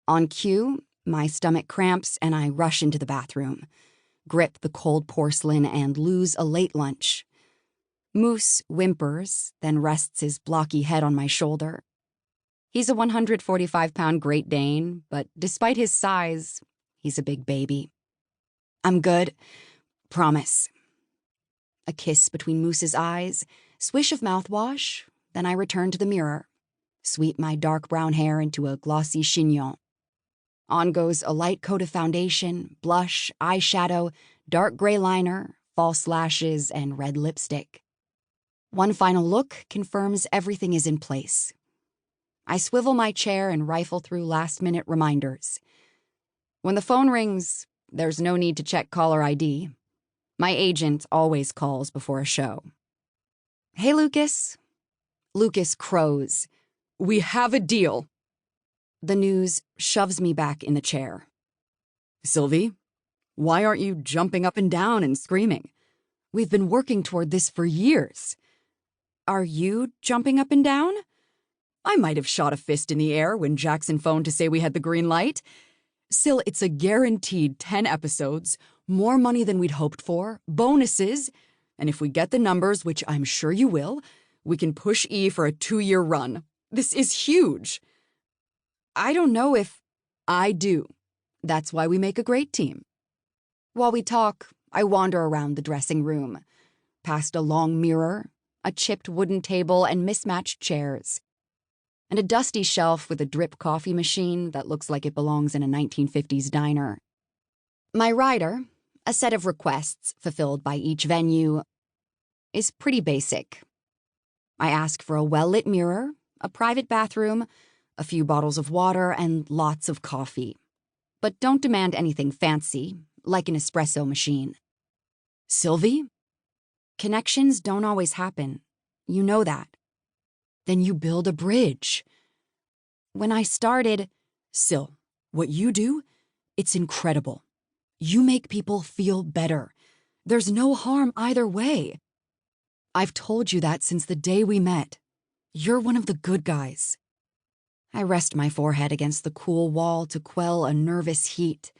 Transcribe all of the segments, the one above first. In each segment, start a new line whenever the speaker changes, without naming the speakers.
On cue, my stomach cramps and I rush into the bathroom, grip the cold porcelain and lose a late lunch. Moose whimpers, then rests his blocky head on my shoulder. He's a 145-pound Great Dane, but despite his size, he's a big baby. I'm good. Promise. A kiss between Moose's eyes, swish of mouthwash, then I return to the mirror, sweep my dark brown hair into a glossy chignon. On goes a light coat of foundation, blush, eyeshadow, dark gray liner, false lashes, and red lipstick. One final look confirms everything is in place. I swivel my chair and rifle through last-minute reminders. When the phone rings, there's no need to check caller ID. My agent always calls before a show. Hey, Lucas. Lucas crows. We have a deal. The news shoves me back in the chair. Sylvie, why aren't you jumping up and down and screaming? We've been working toward this for years. Are you jumping up and down? I might have shot a fist in the air when Jackson phoned to say we had the green light. Syl, it's a guaranteed 10 episodes, more money than we'd hoped for, bonuses, and if we get the numbers, which I'm sure you will, we can push E for a 2-year run. This is huge. I don't know if I do. That's why we make a great team. While we talk, I wander around the dressing room, past a long mirror, a chipped wooden table and mismatched chairs, and a dusty shelf with a drip coffee machine that looks like it belongs in a 1950s diner. My rider, a set of requests fulfilled by each venue, is pretty basic. I ask for a well-lit mirror, a private bathroom, a few bottles of water, and lots of coffee. But don't demand anything fancy, like an espresso machine. Sylvie? Connections don't always happen. You know that. Then you build a bridge. When I started, Syl, what you do, it's incredible. You make people feel better. There's no harm either way. I've told you that since the day we met. You're one of the good guys. I rest my forehead against the cool wall to quell a nervous heat.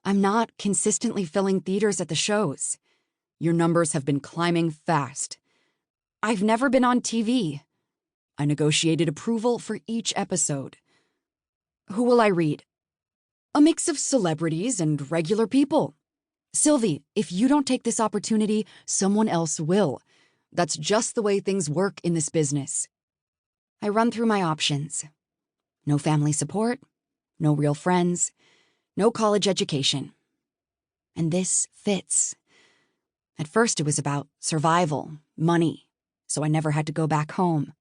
I'm not consistently filling theaters at the shows. Your numbers have been climbing fast. I've never been on TV. I negotiated approval for each episode. Who will I read? A mix of celebrities and regular people. Sylvie, if you don't take this opportunity, someone else will. That's just the way things work in this business. I run through my options. No family support, no real friends, no college education. And this fits. At first it was about survival, money, so I never had to go back home.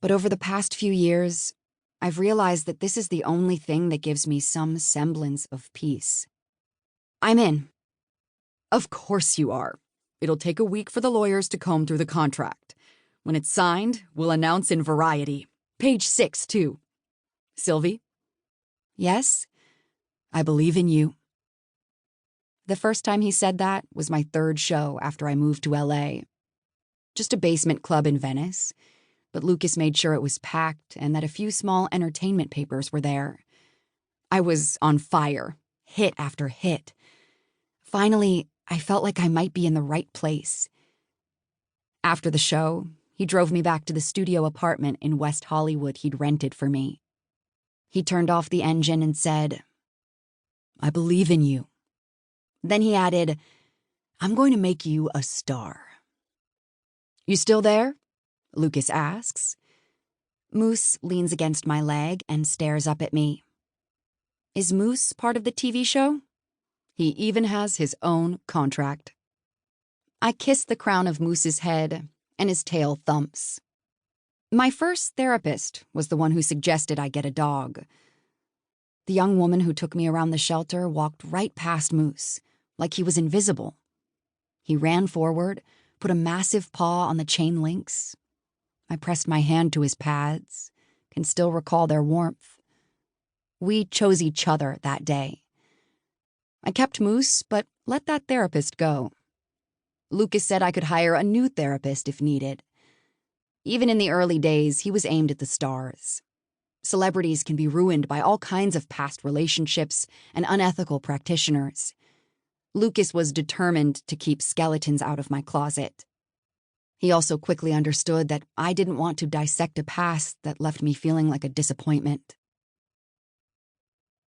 But over the past few years, I've realized that this is the only thing that gives me some semblance of peace. I'm in. Of course you are. It'll take a week for the lawyers to comb through the contract. When it's signed, we'll announce in Variety. Page 6, too. Sylvie? Yes? I believe in you. The first time he said that was my 3rd show after I moved to LA. Just a basement club in Venice, but Lucas made sure it was packed and that a few small entertainment papers were there. I was on fire, hit after hit. Finally, I felt like I might be in the right place. After the show, he drove me back to the studio apartment in West Hollywood he'd rented for me. He turned off the engine and said, I believe in you. Then he added, I'm going to make you a star. You still there? Lucas asks. Moose leans against my leg and stares up at me. Is Moose part of the TV show? He even has his own contract. I kiss the crown of Moose's head, and his tail thumps. My first therapist was the one who suggested I get a dog. The young woman who took me around the shelter walked right past Moose, like he was invisible. He ran forward, put a massive paw on the chain links. I pressed my hand to his pads, can still recall their warmth. We chose each other that day. I kept Moose, but let that therapist go. Lucas said I could hire a new therapist if needed. Even in the early days, he was aimed at the stars. Celebrities can be ruined by all kinds of past relationships and unethical practitioners. Lucas was determined to keep skeletons out of my closet. He also quickly understood that I didn't want to dissect a past that left me feeling like a disappointment.